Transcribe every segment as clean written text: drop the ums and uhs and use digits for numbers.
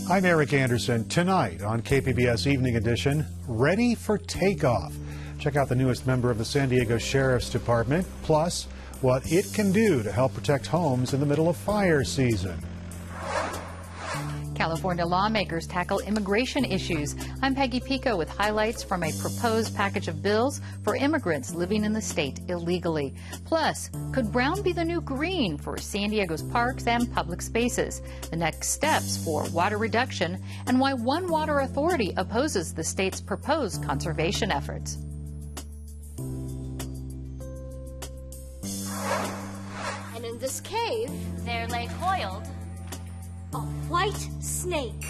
I'm Eric Anderson. Tonight on KPBS Evening Edition, ready for takeoff. Check out the newest member of the San Diego Sheriff's Department, plus what it can do to help protect homes in the middle of fire season. California lawmakers tackle immigration issues. I'm Peggy Pico with highlights from a proposed package of bills for immigrants living in the state illegally. Plus, could brown be the new green for San Diego's parks and public spaces? The next steps for water reduction and why one water authority opposes the state's proposed conservation efforts. And in this cave, there lay coiled a white snake.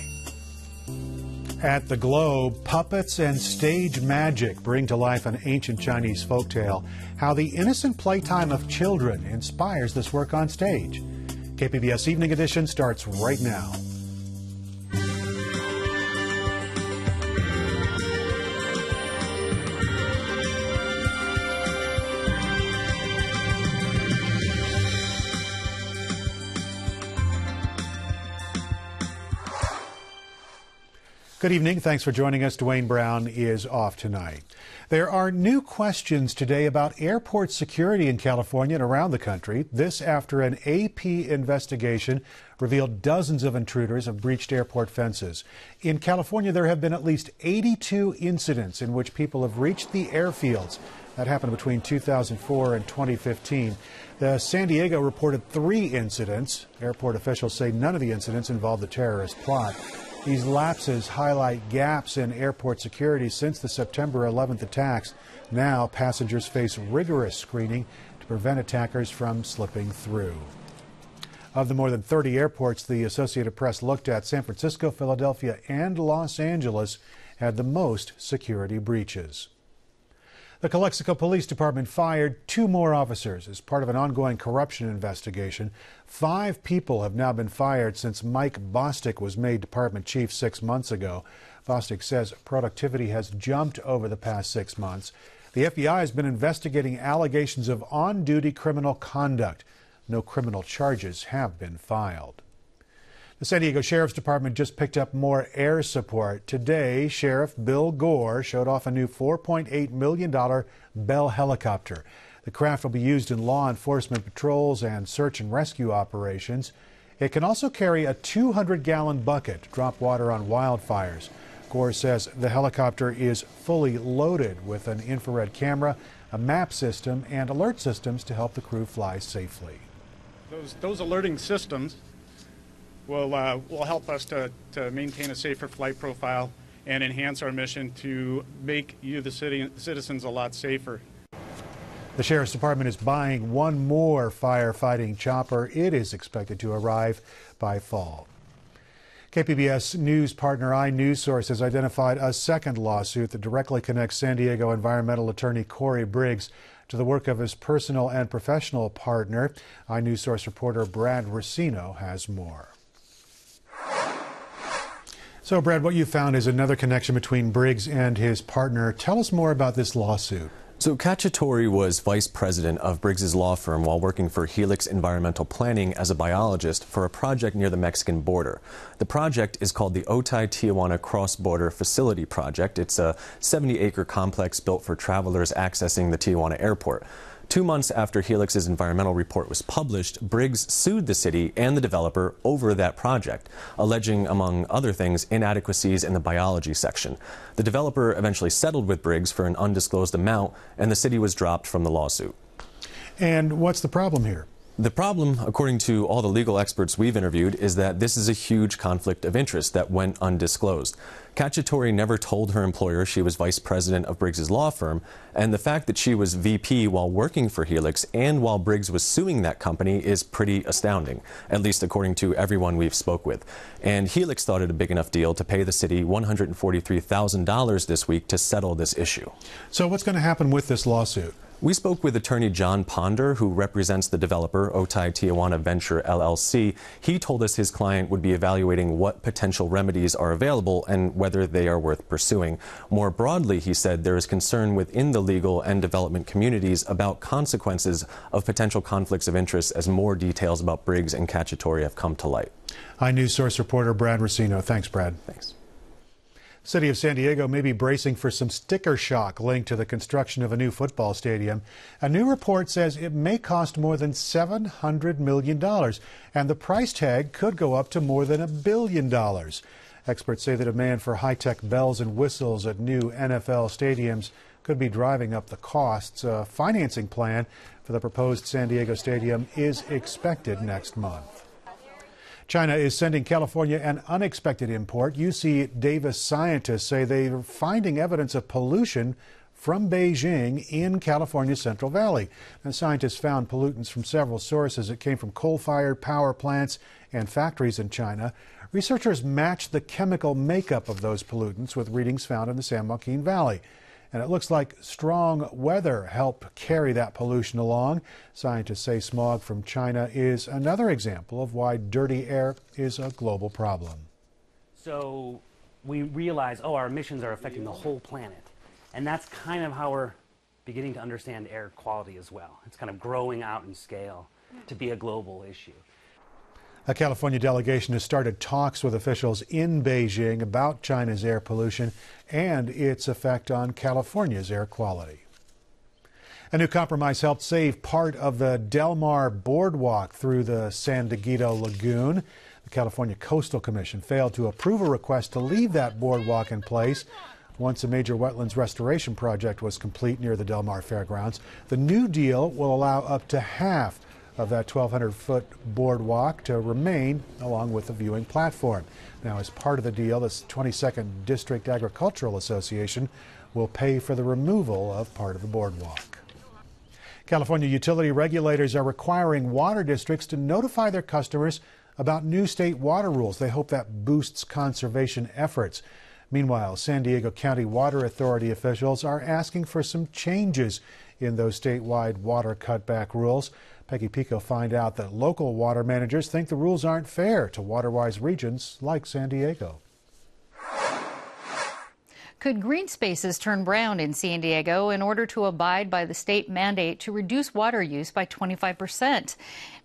At the Globe, puppets and stage magic bring to life an ancient Chinese folktale. How the innocent playtime of children inspires this work on stage. KPBS Evening Edition starts right now. Good evening. Thanks for joining us. Dwayne Brown is off tonight. There are new questions today about airport security in California and around the country. This after an AP investigation revealed dozens of intruders have breached airport fences. In California, there have been at least 82 incidents in which people have reached the airfields. That happened between 2004 and 2015. The San Diego reported 3 incidents. Airport officials say none of the incidents involved the terrorist plot. These lapses highlight gaps in airport security since the September 11th attacks. Now, passengers face rigorous screening to prevent attackers from slipping through. Of the more than 30 airports the Associated Press looked at, San Francisco, Philadelphia, and Los Angeles had the most security breaches. The Calexico Police Department fired 2 more officers as part of an ongoing corruption investigation. 5 people have now been fired since Mike Bostic was made department chief 6 months ago. Bostic says productivity has jumped over the past 6 months. The FBI has been investigating allegations of on-duty criminal conduct. No criminal charges have been filed. The San Diego Sheriff's Department just picked up more air support. Today, Sheriff Bill Gore showed off a new $4.8 million Bell helicopter. The craft will be used in law enforcement patrols and search and rescue operations. It can also carry a 200-gallon bucket to drop water on wildfires. Gore says the helicopter is fully loaded with an infrared camera, a map system, and alert systems to help the crew fly safely. Those alerting systems will help us to maintain a safer flight profile and enhance our mission to make you, the citizens, a lot safer. The Sheriff's Department is buying one more firefighting chopper. It is expected to arrive by fall. KPBS news partner iNewsSource has identified a second lawsuit that directly connects San Diego environmental attorney Corey Briggs to the work of his personal and professional partner. iNewsSource reporter Brad Racino has more. So, Brad, what you found is another connection between Briggs and his partner. Tell us more about this lawsuit. So Cacciatore was vice president of Briggs's law firm while working for Helix Environmental Planning as a biologist for a project near the Mexican border. The project is called the Otay-Tijuana Cross-Border Facility Project. It's a 70-acre complex built for travelers accessing the Tijuana airport. 2 months after Helix's environmental report was published, Briggs sued the city and the developer over that project, alleging, among other things, inadequacies in the biology section. The developer eventually settled with Briggs for an undisclosed amount, and the city was dropped from the lawsuit. And what's the problem here? The problem, according to all the legal experts we've interviewed, is that this is a huge conflict of interest that went undisclosed. Cacciatore never told her employer she was vice president of Briggs's law firm, and the fact that she was VP while working for Helix and while Briggs was suing that company is pretty astounding, at least according to everyone we've spoke with. And Helix thought it a big enough deal to pay the city $143,000 this week to settle this issue. So what's going to happen with this lawsuit? We spoke with attorney John Ponder, who represents the developer Otay-Tijuana Venture LLC. He told us his client would be evaluating what potential remedies are available and whether they are worth pursuing. More broadly, he said there is concern within the legal and development communities about consequences of potential conflicts of interest as more details about Briggs and Cacciatore have come to light. News Source reporter Brad Racino. Thanks, Brad. Thanks. City of San Diego may be bracing for some sticker shock linked to the construction of a new football stadium. A new report says it may cost more than $700 million, and the price tag could go up to more than $1 billion. Experts say the demand for high-tech bells and whistles at new NFL stadiums could be driving up the costs. A financing plan for the proposed San Diego stadium is expected next month. China is sending California an unexpected import. UC Davis scientists say they are finding evidence of pollution from Beijing in California's Central Valley. And scientists found pollutants from several sources. It came from coal-fired power plants and factories in China. Researchers matched the chemical makeup of those pollutants with readings found in the San Joaquin Valley. And it looks like strong weather helped carry that pollution along. Scientists say smog from China is another example of why dirty air is a global problem. So we realize, our emissions are affecting the whole planet. And that's kind of how we're beginning to understand air quality as well. It's kind of growing out in scale to be a global issue. A California delegation has started talks with officials in Beijing about China's air pollution and its effect on California's air quality. A new compromise helped save part of the Del Mar boardwalk through the San Dieguito Lagoon. The California Coastal Commission failed to approve a request to leave that boardwalk in place once a major wetlands restoration project was complete near the Del Mar Fairgrounds. The new deal will allow up to half of that 1,200-foot boardwalk to remain along with the viewing platform. Now, as part of the deal, the 22nd District Agricultural Association will pay for the removal of part of the boardwalk. California utility regulators are requiring water districts to notify their customers about new state water rules. They hope that boosts conservation efforts. Meanwhile, San Diego County Water Authority officials are asking for some changes in those statewide water cutback rules. Peggy Pico find out that local water managers think the rules aren't fair to water-wise regions like San Diego. Could green spaces turn brown in San Diego in order to abide by the state mandate to reduce water use by 25%?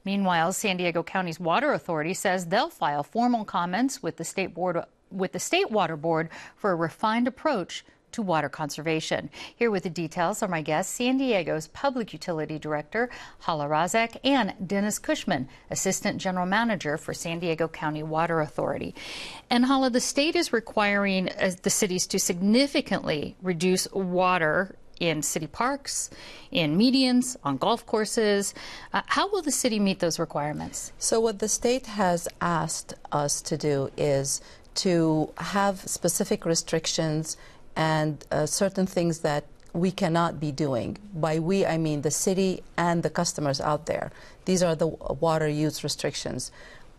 Meanwhile, San Diego County's Water Authority says they'll file formal comments with the State Water Board for a refined approach to water conservation. Here with the details are my guests, San Diego's Public Utility Director, Hala Razak, and Dennis Cushman, Assistant General Manager for San Diego County Water Authority. And Hala, the state is requiring the cities to significantly reduce water in city parks, in medians, on golf courses. How will the city meet those requirements? So what the state has asked us to do is to have specific restrictions and certain things that we cannot be doing. By we, I mean the city and the customers out there. These are the water use restrictions.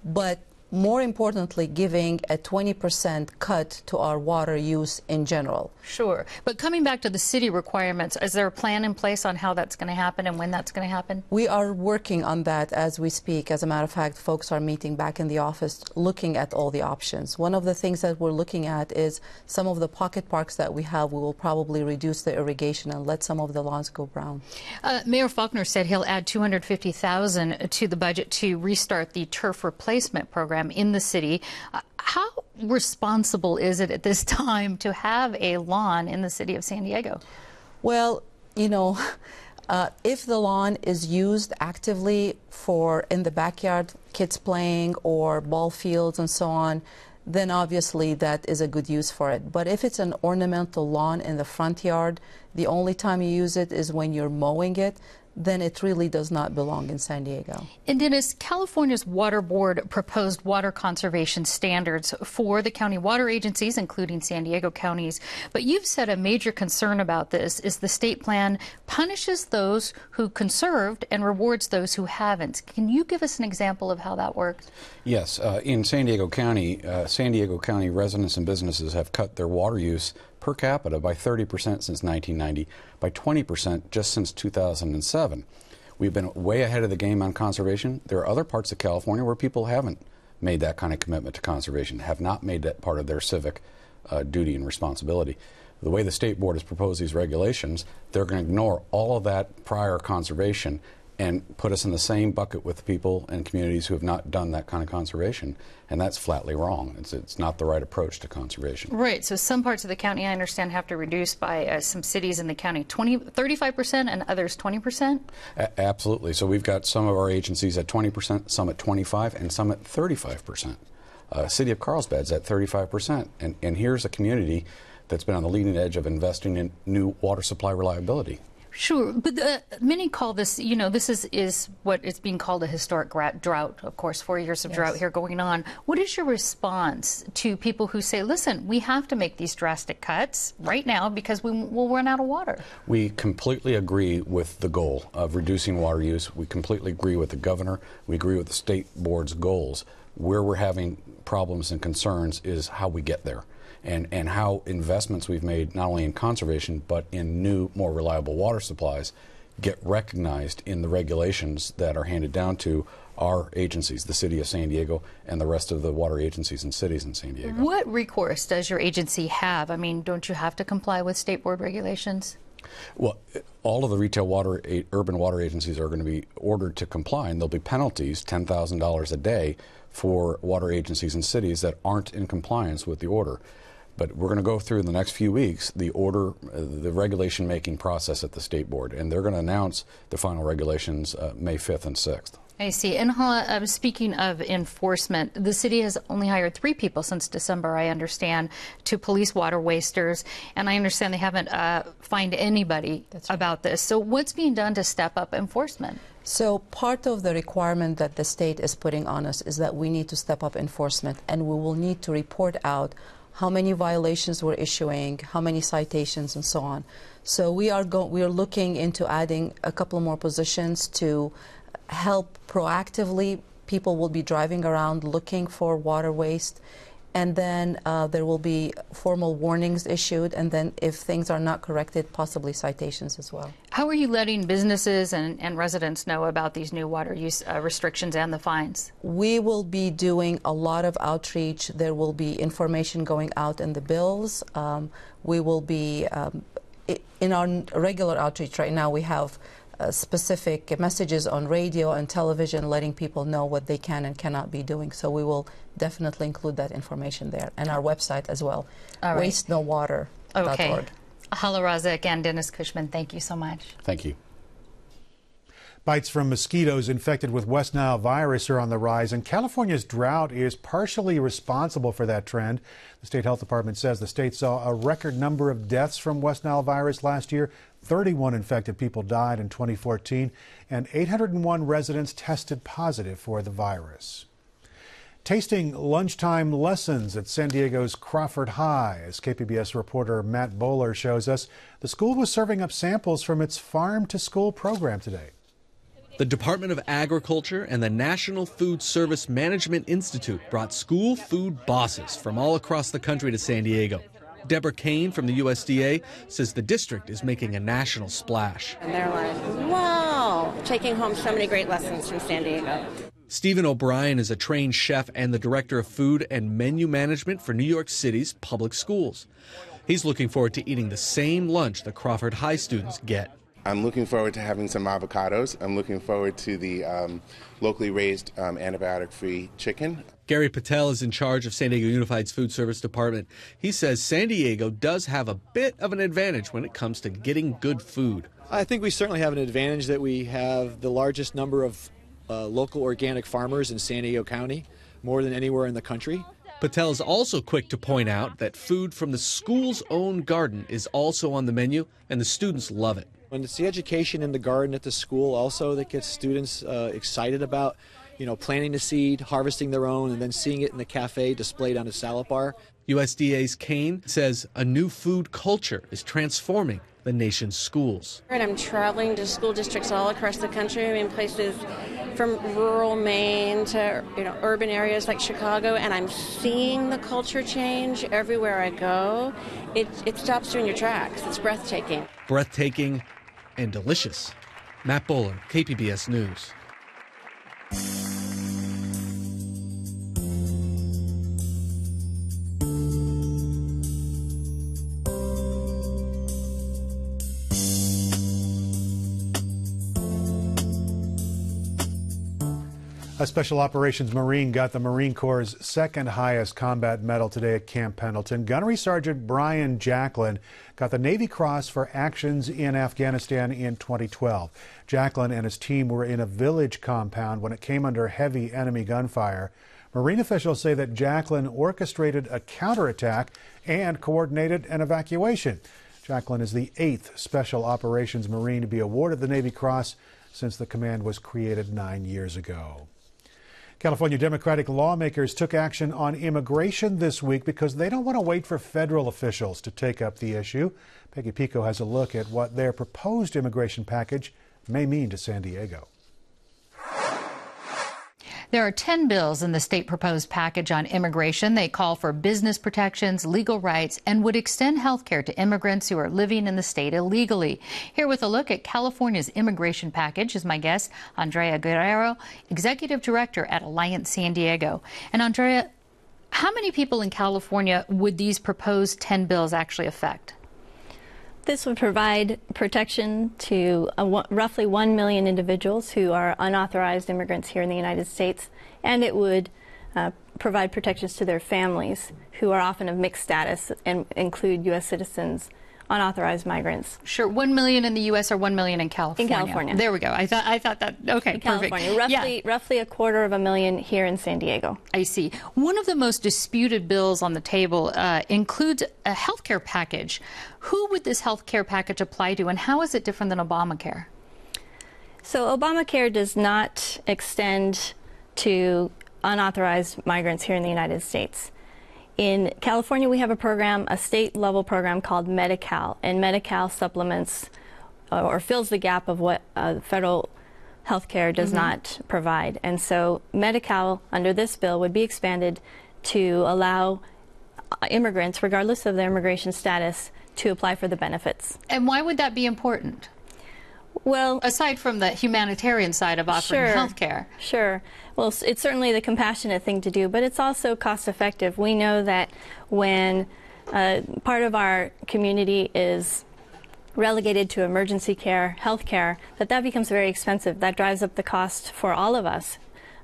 But more importantly, giving a 20% cut to our water use in general. Sure. But coming back to the city requirements, is there a plan in place on how that's going to happen and when that's going to happen? We are working on that as we speak. As a matter of fact, folks are meeting back in the office looking at all the options. One of the things that we're looking at is some of the pocket parks that we have, we will probably reduce the irrigation and let some of the lawns go brown. Mayor Faulkner said he'll add $250,000 to the budget to restart the turf replacement program in the city. How responsible is it at this time to have a lawn in the city of San Diego? Well, you know, if the lawn is used actively for in the backyard, kids playing or ball fields and so on, then obviously that is a good use for it. But if it's an ornamental lawn in the front yard, the only time you use it is when you're mowing it, then it really does not belong in San Diego. And Dennis, California's Water Board proposed water conservation standards for the county water agencies, including San Diego counties. But you've said a major concern about this is the state plan punishes those who conserved and rewards those who haven't. Can you give us an example of how that works? Yes. In San Diego County residents and businesses have cut their water use per capita by 30% since 1990, by 20% just since 2007. We've been way ahead of the game on conservation. There are other parts of California where people haven't made that kind of commitment to conservation, have not made that part of their civic duty and responsibility. The way the State Board has proposed these regulations, they're going to ignore all of that prior conservation and put us in the same bucket with people and communities who have not done that kind of conservation. And that's flatly wrong. It's not the right approach to conservation. Right. So some parts of the county, I understand, have to reduce by some cities in the county 35% and others 20%? Absolutely. So we've got some of our agencies at 20%, some at 25%, and some at 35%. City of Carlsbad's at 35%. And here's a community that's been on the leading edge of investing in new water supply reliability. Sure, but many call this, this is what is being called a historic drought, of course, 4 years of drought here going on. What is your response to people who say, listen, we have to make these drastic cuts right now because we will run out of water? We completely agree with the goal of reducing water use. We completely agree with the governor. We agree with the state board's goals. Where we're having problems and concerns is how we get there. And how investments we've made not only in conservation but in new, more reliable water supplies get recognized in the regulations that are handed down to our agencies, the City of San Diego and the rest of the water agencies and cities in San Diego. What recourse does your agency have? I mean, don't you have to comply with state board regulations? Well, all of the retail water, urban water agencies are going to be ordered to comply, and there'll be penalties, $10,000 a day, for water agencies and cities that aren't in compliance with the order. But we're going to go through in the next few weeks the regulation making process at the state board, and they're going to announce the final regulations May 5th and 6th. I see. And Hala, speaking of enforcement, the city has only hired 3 people since December, I understand, to police water wasters, and I understand they haven't fined anybody about this. So what's being done to step up enforcement? So part of the requirement that the state is putting on us is that we need to step up enforcement, and we will need to report out how many violations we're issuing, how many citations, and so on. So we are looking into adding a couple more positions to help proactively. People will be driving around looking for water waste, and then there will be formal warnings issued, and then if things are not corrected, possibly citations as well. How are you letting businesses and residents know about these new water use restrictions and the fines? We will be doing a lot of outreach. There will be information going out in the bills. We will be, in our regular outreach right now, we have specific messages on radio and television letting people know what they can and cannot be doing. So we will definitely include that information there, and our website as well, wastenowater.org. Okay. Hala Razak and Dennis Cushman, thank you so much. Thank you. Bites from mosquitoes infected with West Nile virus are on the rise, and California's drought is partially responsible for that trend. The state health department says the state saw a record number of deaths from West Nile virus last year. 31 infected people died in 2014, and 801 residents tested positive for the virus. Tasting lunchtime lessons at San Diego's Crawford High. As KPBS reporter Matt Bowler shows us, the school was serving up samples from its Farm to School program today. The Department of Agriculture and the National Food Service Management Institute brought school food bosses from all across the country to San Diego. Deborah Kane from the USDA says the district is making a national splash. And they're like, wow, taking home so many great lessons from San Diego. Stephen O'Brien is a trained chef and the director of food and menu management for New York City's public schools. He's looking forward to eating the same lunch the Crawford High students get. I'm looking forward to having some avocados. I'm looking forward to the locally raised antibiotic-free chicken. Gary Patel is in charge of San Diego Unified's Food Service Department. He says San Diego does have a bit of an advantage when it comes to getting good food. I think we certainly have an advantage that we have the largest number of local organic farmers in San Diego County, more than anywhere in the country. Patel is also quick to point out that food from the school's own garden is also on the menu, and the students love it. And it's the education in the garden at the school also that gets students excited about, planting the seed, harvesting their own, and then seeing it in the cafe displayed on a salad bar. USDA's Kane says a new food culture is transforming the nation's schools. And I'm traveling to school districts all across the country. I mean, places from rural Maine to urban areas like Chicago, and I'm seeing the culture change everywhere I go. It stops you in your tracks. It's breathtaking. Breathtaking and delicious. Matt Bowler, KPBS News. A Special Operations Marine got the Marine Corps' second highest combat medal today at Camp Pendleton. Gunnery Sergeant Brian Jacklin got the Navy Cross for actions in Afghanistan in 2012. Jacklin and his team were in a village compound when it came under heavy enemy gunfire. Marine officials say that Jacklin orchestrated a counterattack and coordinated an evacuation. Jacklin is the 8th Special Operations Marine to be awarded the Navy Cross since the command was created 9 years ago. California Democratic lawmakers took action on immigration this week because they don't want to wait for federal officials to take up the issue. Peggy Pico has a look at what their proposed immigration package may mean to San Diego. There are 10 bills in the state proposed package on immigration. They call for business protections, legal rights, and would extend health care to immigrants who are living in the state illegally. Here with a look at California's immigration package is my guest, Andrea Guerrero, Executive Director at Alliance San Diego. And Andrea, how many people in California would these proposed 10 bills actually affect? This would provide protection to roughly 1 million individuals who are unauthorized immigrants here in the United States, and it would provide protections to their families who are often of mixed status and include U.S. citizens, unauthorized migrants. Sure, 1 million in the U.S. or 1 million in California? In California. There we go. I thought that, okay, in perfect. California, roughly 250,000 here in San Diego. I see. One of the most disputed bills on the table includes a health care package. Who would this health care package apply to, and how is it different than Obamacare? So Obamacare does not extend to unauthorized migrants here in the United States. In California, we have a program, a state-level program called Medi-Cal, and Medi-Cal supplements or fills the gap of what federal health care does not provide. And so Medi-Cal, under this bill, would be expanded to allow immigrants, regardless of their immigration status, to apply for the benefits. And why would that be important? Well, aside from the humanitarian side of offering health care. Sure. Well, it's certainly the compassionate thing to do, but it's also cost effective. We know that when part of our community is relegated to emergency care, health care, that becomes very expensive. That drives up the cost for all of us,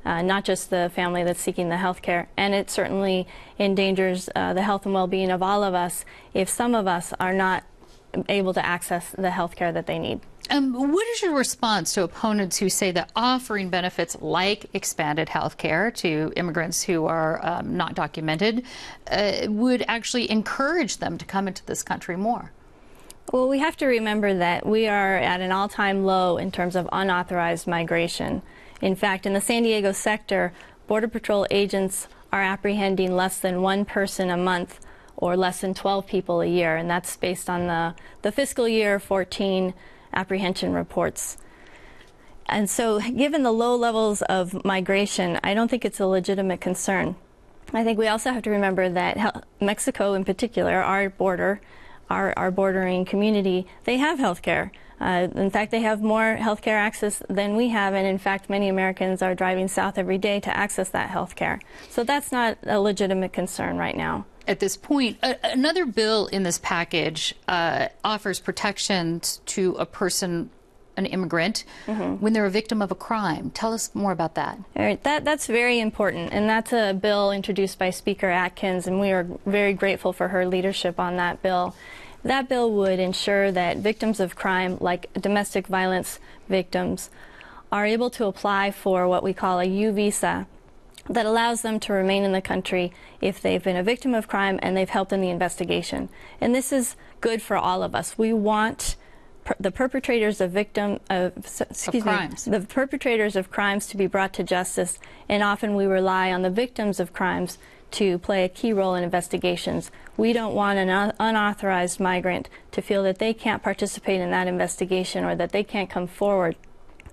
not just the family that's seeking the health care. And it certainly endangers the health and well-being of all of us if some of us are not able to access the health care that they need. What is your response to opponents who say that offering benefits like expanded health care to immigrants who are not documented would actually encourage them to come into this country more? Well, we have to remember that we are at an all-time low in terms of unauthorized migration. In fact, in the San Diego sector, Border Patrol agents are apprehending less than 1 person a month or less than 12 people a year, and that's based on the fiscal year 14 apprehension reports. And so given the low levels of migration, I don't think it's a legitimate concern. I think we also have to remember that Mexico in particular, our border, our bordering community, they have health care. In fact, they have more health care access than we have, and in fact, many Americans are driving south every day to access that health care. So that's not a legitimate concern right now. At this point, another bill in this package offers protections to a person, an immigrant, when they're a victim of a crime. Tell us more about that. All right, that's very important, and that's a bill introduced by Speaker Atkins, and we are very grateful for her leadership on that bill. That bill would ensure that victims of crime, like domestic violence victims, are able to apply for what we call a U visa that allows them to remain in the country if they've been a victim of crime and they've helped in the investigation. And this is good for all of us. We want the perpetrators of the perpetrators of crimes to be brought to justice, and often we rely on the victims of crimes to play a key role in investigations. We don't want an unauthorized migrant to feel that they can't participate in that investigation or that they can't come forward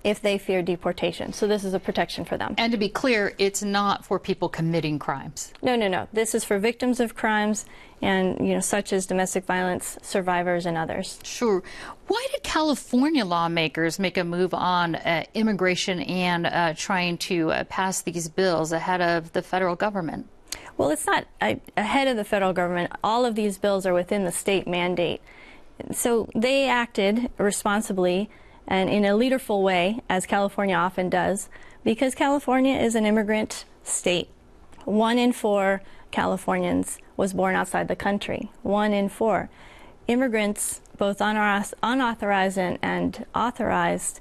if they fear deportation. So this is a protection for them. And to be clear, it's not for people committing crimes. No, no, no. This is for victims of crimes and, such as domestic violence survivors and others. Sure. Why did California lawmakers make a move on immigration and trying to pass these bills ahead of the federal government? Well, it's not ahead of the federal government. All of these bills are within the state mandate. So they acted responsibly and in a leaderful way, as California often does, because California is an immigrant state. 1 in 4 Californians was born outside the country. 1 in 4. Immigrants, both unauthorized and authorized,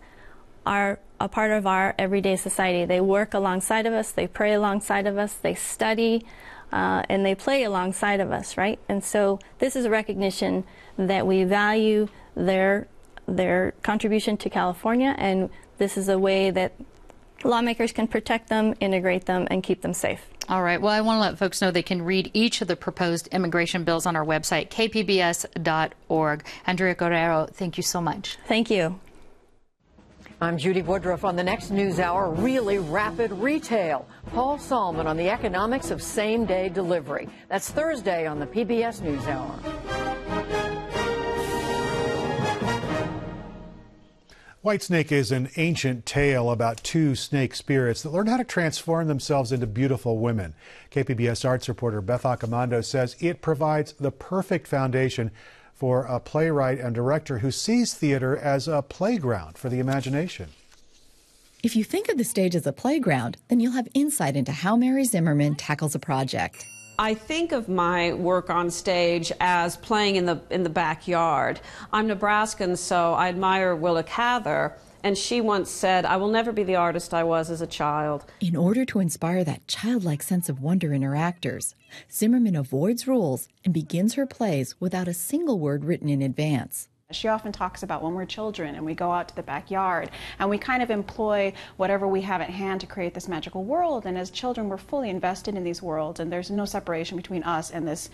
are a part of our everyday society. They work alongside of us, they pray alongside of us, they study, and they play alongside of us, right? And so this is a recognition that we value their contribution to California, and this is a way that lawmakers can protect them, integrate them, and keep them safe. All right. Well, I want to let folks know they can read each of the proposed immigration bills on our website, kpbs.org. Andrea Guerrero, thank you so much. Thank you. I'm Judy Woodruff. On the next News Hour, really rapid retail. Paul Salmon on the economics of same-day delivery. That's Thursday on the PBS News Hour. Whitesnake is an ancient tale about 2 snake spirits that learn how to transform themselves into beautiful women. KPBS arts reporter Beth Accomando says it provides the perfect foundation for a playwright and director who sees theater as a playground for the imagination. If you think of the stage as a playground, then you'll have insight into how Mary Zimmerman tackles a project. I think of my work on stage as playing in the backyard. I'm Nebraskan, so I admire Willa Cather, and she once said, "I will never be the artist I was as a child." In order to inspire that childlike sense of wonder in her actors, Zimmerman avoids rules and begins her plays without a single word written in advance. She often talks about when we're children and we go out to the backyard and we kind of employ whatever we have at hand to create this magical world. And as children, we're fully invested in these worlds, and there's no separation between us and this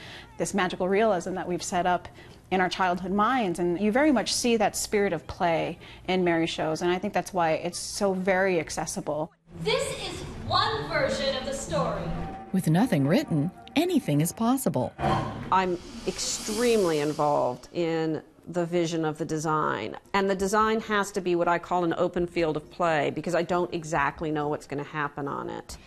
magical realism that we've set up in our childhood minds. And you very much see that spirit of play in Mary's shows, and I think that's why it's so very accessible. This is one version of the story. With nothing written, anything is possible. I'm extremely involved in the vision of the design. And the design has to be what I call an open field of play, because I don't exactly know what's going to happen on it.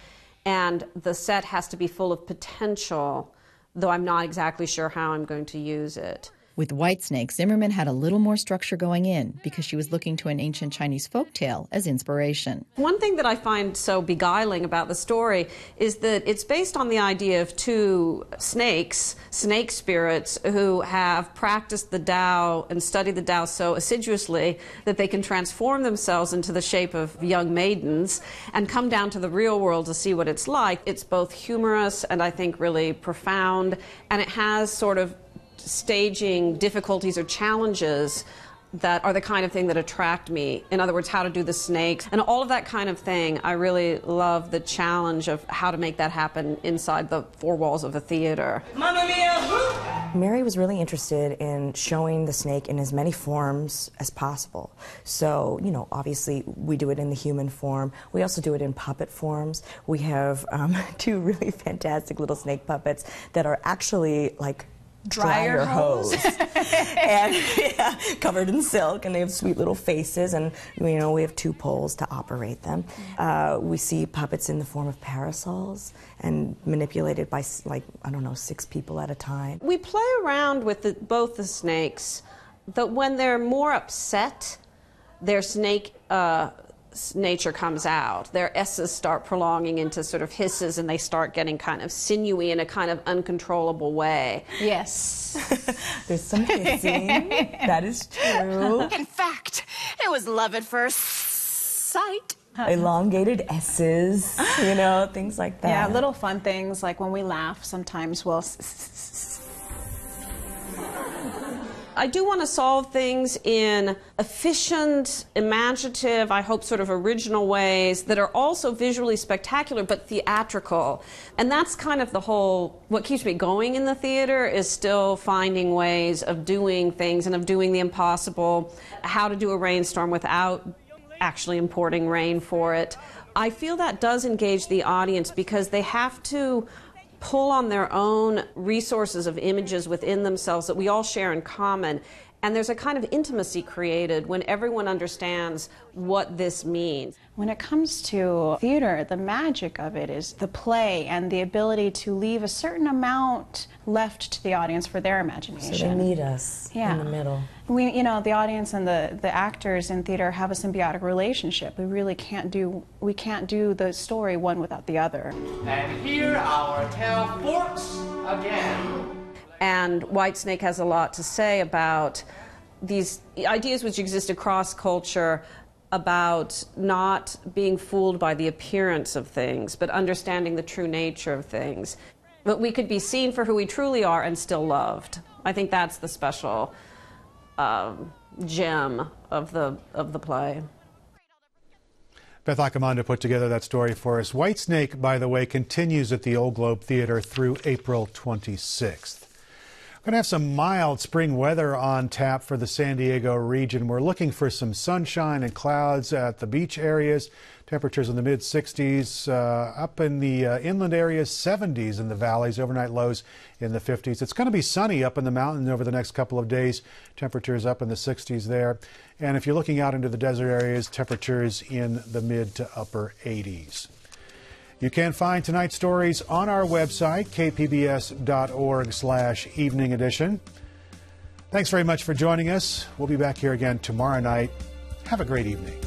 And the set has to be full of potential, though I'm not exactly sure how I'm going to use it. With Whitesnake, Zimmerman had a little more structure going in because she was looking to an ancient Chinese folktale as inspiration. One thing that I find so beguiling about the story is that it's based on the idea of 2 snake spirits who have practiced the Tao and studied the Tao so assiduously that they can transform themselves into the shape of young maidens and come down to the real world to see what it's like. It's both humorous and I think really profound, and it has sort of staging difficulties or challenges that are the kind of thing that attract me. In other words, how to do the snakes and all of that kind of thing. I really love the challenge of how to make that happen inside the 4 walls of a theater. Mamma mia! Mary was really interested in showing the snake in as many forms as possible. So, you know, obviously we do it in the human form. We also do it in puppet forms. We have 2 really fantastic little snake puppets that are actually like dryer hose and covered in silk, and they have sweet little faces, and you know, we have 2 poles to operate them. We see puppets in the form of parasols and manipulated by, like, I don't know, 6 people at a time. We play around with both the snakes, that when they're more upset, their snake nature comes out. Their S's start prolonging into sort of hisses, and they start getting kind of sinewy in a kind of uncontrollable way. Yes. There's some hissing. That is true. In fact, it was love at first sight. Elongated S's, you know, things like that. Yeah, little fun things like when we laugh, sometimes we'll I do want to solve things in efficient, imaginative, I hope sort of original ways that are also visually spectacular but theatrical. And that's kind of the whole, what keeps me going in the theater is still finding ways of doing things and of doing the impossible, how to do a rainstorm without actually importing rain for it. I feel that does engage the audience because they have to pull on their own resources of images within themselves that we all share in common And there's a kind of intimacy created when everyone understands what this means. When it comes to theater, the magic of it is the play and the ability to leave a certain amount left to the audience for their imagination. So they meet us in the middle. The audience and the actors in theater have a symbiotic relationship. We really can't do the story one without the other. And here our tale forks again. And Whitesnake has a lot to say about these ideas which exist across culture about not being fooled by the appearance of things, but understanding the true nature of things. But we could be seen for who we truly are and still loved. I think that's the special gem of the play. Beth Accomando put together that story for us. Whitesnake, by the way, continues at the Old Globe Theater through April 26th. We're going to have some mild spring weather on tap for the San Diego region. We're looking for some sunshine and clouds at the beach areas. Temperatures in the mid-60s, up in the inland areas, 70s in the valleys, overnight lows in the 50s. It's going to be sunny up in the mountains over the next couple of days. Temperatures up in the 60s there. And if you're looking out into the desert areas, temperatures in the mid to upper 80s. You can find tonight's stories on our website, kpbs.org/evening edition. Thanks very much for joining us. We'll be back here again tomorrow night. Have a great evening.